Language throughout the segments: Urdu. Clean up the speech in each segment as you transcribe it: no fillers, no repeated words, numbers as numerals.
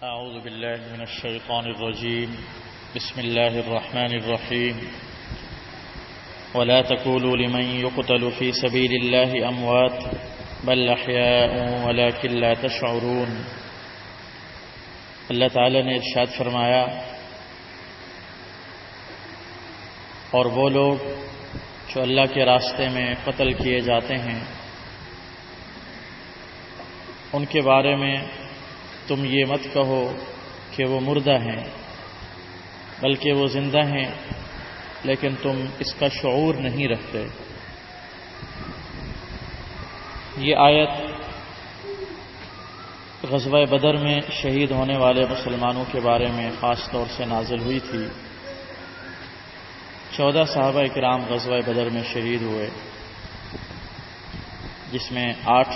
أعوذ بالله من الشيطان الرجيم. بسم الله الرحمن الرحيم. ولا تقولوا لمن يقتل في سبيل الله أموات بل أحياء ولكن لا تشعرون. اللہ تعالی نے ارشاد فرمایا، اور وہ لوگ جو اللہ کے راستے میں قتل کیے جاتے ہیں ان کے بارے میں تم یہ مت کہو کہ وہ مردہ ہیں، بلکہ وہ زندہ ہیں، لیکن تم اس کا شعور نہیں رکھتے۔ یہ آیت غزوہ بدر میں شہید ہونے والے مسلمانوں کے بارے میں خاص طور سے نازل ہوئی تھی۔ 14 صحابہ کرام غزوہ بدر میں شہید ہوئے، جس میں 8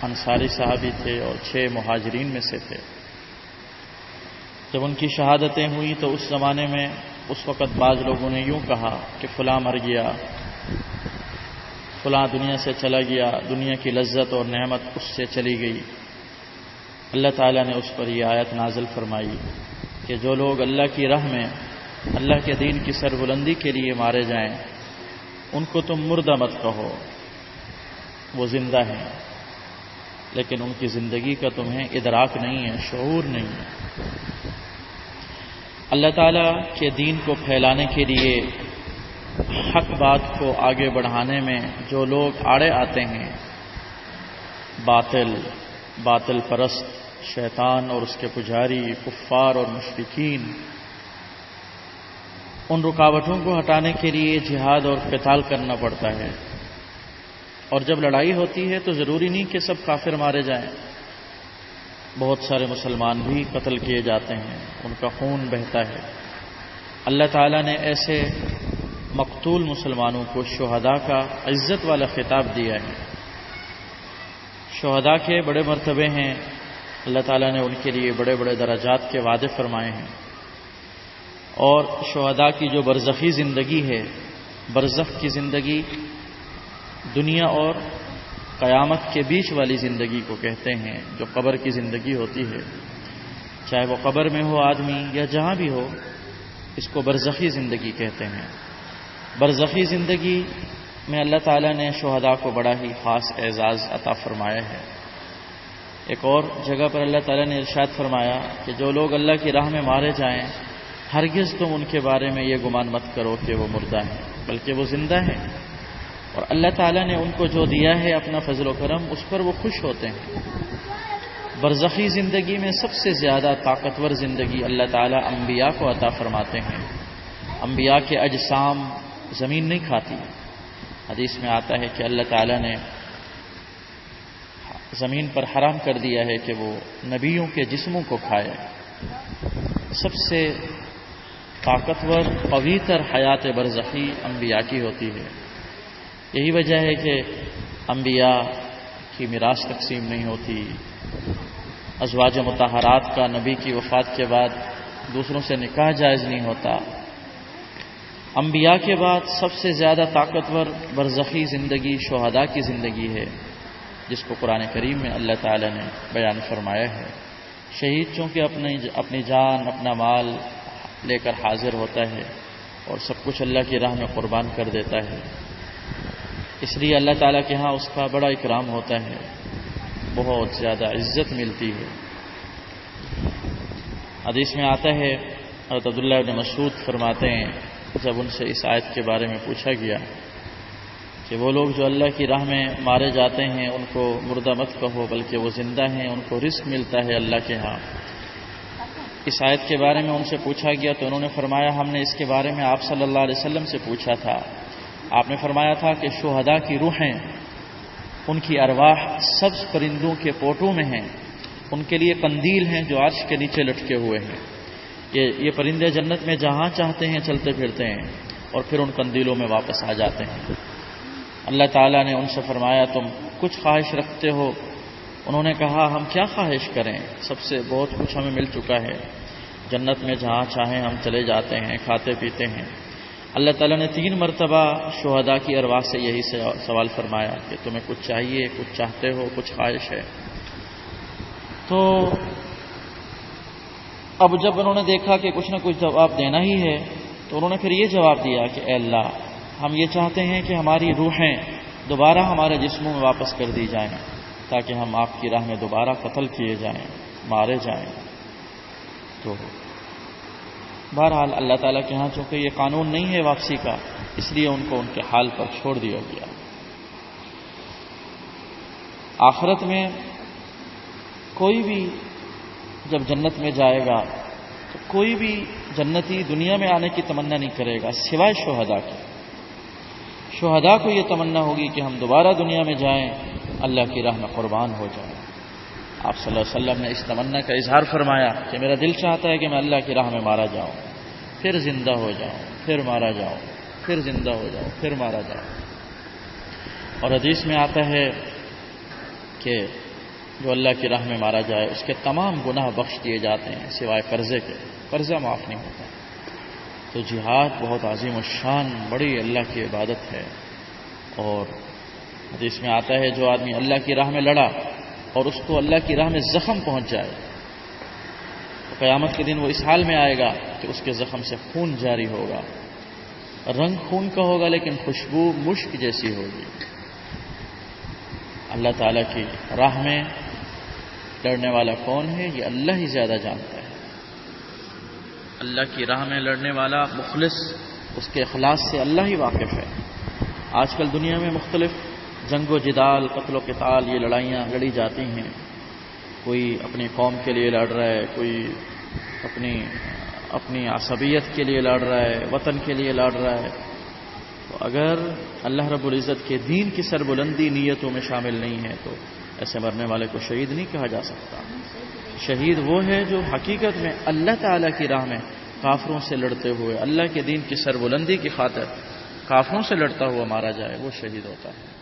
انصاری صحابی تھے اور 6 مہاجرین میں سے تھے۔ جب ان کی شہادتیں ہوئیں تو اس زمانے میں اس وقت بعض لوگوں نے یوں کہا کہ فلاں مر گیا، فلاں دنیا سے چلا گیا، دنیا کی لذت اور نعمت اس سے چلی گئی۔ اللہ تعالیٰ نے اس پر یہ آیت نازل فرمائی کہ جو لوگ اللہ کی راہ میں اللہ کے دین کی سربلندی کے لیے مارے جائیں ان کو تم مردہ مت کہو، وہ زندہ ہیں، لیکن ان کی زندگی کا تمہیں ادراک نہیں ہے، شعور نہیں ہے۔ اللہ تعالیٰ کے دین کو پھیلانے کے لیے حق بات کو آگے بڑھانے میں جو لوگ آڑے آتے ہیں، باطل پرست، شیطان اور اس کے پجاری، کفار اور مشرکین، ان رکاوٹوں کو ہٹانے کے لیے جہاد اور قتال کرنا پڑتا ہے۔ اور جب لڑائی ہوتی ہے تو ضروری نہیں کہ سب کافر مارے جائیں، بہت سارے مسلمان بھی قتل کیے جاتے ہیں، ان کا خون بہتا ہے۔ اللہ تعالیٰ نے ایسے مقتول مسلمانوں کو شہداء کا عزت والا خطاب دیا ہے۔ شہداء کے بڑے مرتبے ہیں، اللہ تعالیٰ نے ان کے لیے بڑے بڑے درجات کے وعدے فرمائے ہیں۔ اور شہداء کی جو برزخی زندگی ہے، برزخ کی زندگی دنیا اور قیامت کے بیچ والی زندگی کو کہتے ہیں، جو قبر کی زندگی ہوتی ہے، چاہے وہ قبر میں ہو آدمی یا جہاں بھی ہو، اس کو برزخی زندگی کہتے ہیں۔ برزخی زندگی میں اللہ تعالیٰ نے شہداء کو بڑا ہی خاص اعزاز عطا فرمایا ہے۔ ایک اور جگہ پر اللہ تعالیٰ نے ارشاد فرمایا کہ جو لوگ اللہ کی راہ میں مارے جائیں ہرگز تم ان کے بارے میں یہ گمان مت کرو کہ وہ مردہ ہیں، بلکہ وہ زندہ ہیں، اور اللہ تعالیٰ نے ان کو جو دیا ہے اپنا فضل و کرم، اس پر وہ خوش ہوتے ہیں۔ برزخی زندگی میں سب سے زیادہ طاقتور زندگی اللہ تعالیٰ انبیاء کو عطا فرماتے ہیں۔ انبیاء کے اجسام زمین نہیں کھاتی۔ حدیث میں آتا ہے کہ اللہ تعالیٰ نے زمین پر حرام کر دیا ہے کہ وہ نبیوں کے جسموں کو کھائے۔ سب سے طاقتور قوی تر حیات برزخی انبیاء کی ہوتی ہے۔ یہی وجہ ہے کہ انبیاء کی میراث تقسیم نہیں ہوتی، ازواج مطہرات کا نبی کی وفات کے بعد دوسروں سے نکاح جائز نہیں ہوتا۔ انبیاء کے بعد سب سے زیادہ طاقتور برزخی زندگی شہداء کی زندگی ہے، جس کو قرآن کریم میں اللہ تعالی نے بیان فرمایا ہے۔ شہید چونکہ اپنی جان، اپنا مال لے کر حاضر ہوتا ہے اور سب کچھ اللہ کی راہ میں قربان کر دیتا ہے، اس لیے اللہ تعالیٰ کے ہاں اس کا بڑا اکرام ہوتا ہے، بہت زیادہ عزت ملتی ہے۔ حدیث میں آتا ہے، حضرت عبداللہ بن مسعود فرماتے ہیں جب ان سے اس آیت کے بارے میں پوچھا گیا کہ وہ لوگ جو اللہ کی راہ میں مارے جاتے ہیں ان کو مردہ مت کہو بلکہ وہ زندہ ہیں، ان کو رزق ملتا ہے اللہ کے ہاں۔ اس آیت کے بارے میں ان سے پوچھا گیا تو انہوں نے فرمایا ہم نے اس کے بارے میں آپ صلی اللہ علیہ وسلم سے پوچھا تھا، آپ نے فرمایا تھا کہ شہداء کی روحیں، ان کی ارواح سبز پرندوں کے پوٹوں میں ہیں، ان کے لیے قندیل ہیں جو عرش کے نیچے لٹکے ہوئے ہیں۔ یہ پرندے جنت میں جہاں چاہتے ہیں چلتے پھرتے ہیں اور پھر ان قندیلوں میں واپس آ جاتے ہیں۔ اللہ تعالیٰ نے ان سے فرمایا تم کچھ خواہش رکھتے ہو؟ انہوں نے کہا ہم کیا خواہش کریں، سب سے بہت کچھ ہمیں مل چکا ہے، جنت میں جہاں چاہیں ہم چلے جاتے ہیں، کھاتے پیتے ہیں۔ اللہ تعالیٰ نے 3 مرتبہ شہداء کی ارواح سے یہی سوال فرمایا کہ تمہیں کچھ چاہیے، کچھ چاہتے ہو، کچھ خواہش ہے؟ تو اب جب انہوں نے دیکھا کہ کچھ نہ کچھ جواب دینا ہی ہے تو انہوں نے پھر یہ جواب دیا کہ اے اللہ، ہم یہ چاہتے ہیں کہ ہماری روحیں دوبارہ ہمارے جسموں میں واپس کر دی جائیں تاکہ ہم آپ کی راہ میں دوبارہ قتل کیے جائیں، مارے جائیں۔ تو بہرحال اللہ تعالیٰ کے ہاں چونکہ یہ قانون نہیں ہے واپسی کا، اس لیے ان کو ان کے حال پر چھوڑ دیا گیا۔ آخرت میں کوئی بھی جب جنت میں جائے گا تو کوئی بھی جنتی دنیا میں آنے کی تمنا نہیں کرے گا سوائے شہداء کے۔ شہداء کو یہ تمنا ہوگی کہ ہم دوبارہ دنیا میں جائیں، اللہ کی راہ میں قربان ہو جائیں۔ آپ صلی اللہ علیہ وسلم نے اس تمنا کا اظہار فرمایا کہ میرا دل چاہتا ہے کہ میں اللہ کی راہ میں مارا جاؤں، پھر زندہ ہو جاؤں، پھر مارا جاؤں، پھر زندہ ہو جاؤں، پھر مارا جاؤں۔ اور حدیث میں آتا ہے کہ جو اللہ کی راہ میں مارا جائے اس کے تمام گناہ بخش دیے جاتے ہیں سوائے قرضے کے، قرضہ معاف نہیں ہوتا۔ تو جہاد بہت عظیم الشان بڑی اللہ کی عبادت ہے، اور حدیث میں آتا ہے جو آدمی اللہ کی راہ میں لڑا اور اس کو اللہ کی راہ میں زخم پہنچ جائے تو قیامت کے دن وہ اس حال میں آئے گا کہ اس کے زخم سے خون جاری ہوگا، رنگ خون کا ہوگا لیکن خوشبو مشک جیسی ہوگی۔ اللہ تعالیٰ کی راہ میں لڑنے والا کون ہے یہ اللہ ہی زیادہ جانتا ہے۔ اللہ کی راہ میں لڑنے والا مخلص، اس کے اخلاص سے اللہ ہی واقف ہے۔ آج کل دنیا میں مختلف جنگ و جدال، قتل و قتال، یہ لڑائیاں لڑی جاتی ہیں۔ کوئی اپنی قوم کے لیے لڑ رہا ہے، کوئی اپنی عصبیت کے لیے لڑ رہا ہے، وطن کے لیے لڑ رہا ہے۔ تو اگر اللہ رب العزت کے دین کی سربلندی نیتوں میں شامل نہیں ہے تو ایسے مرنے والے کو شہید نہیں کہا جا سکتا۔ شہید وہ ہے جو حقیقت میں اللہ تعالیٰ کی راہ میں کافروں سے لڑتے ہوئے اللہ کے دین کی سربلندی کی خاطر کافروں سے لڑتا ہوا مارا جائے، وہ شہید ہوتا ہے۔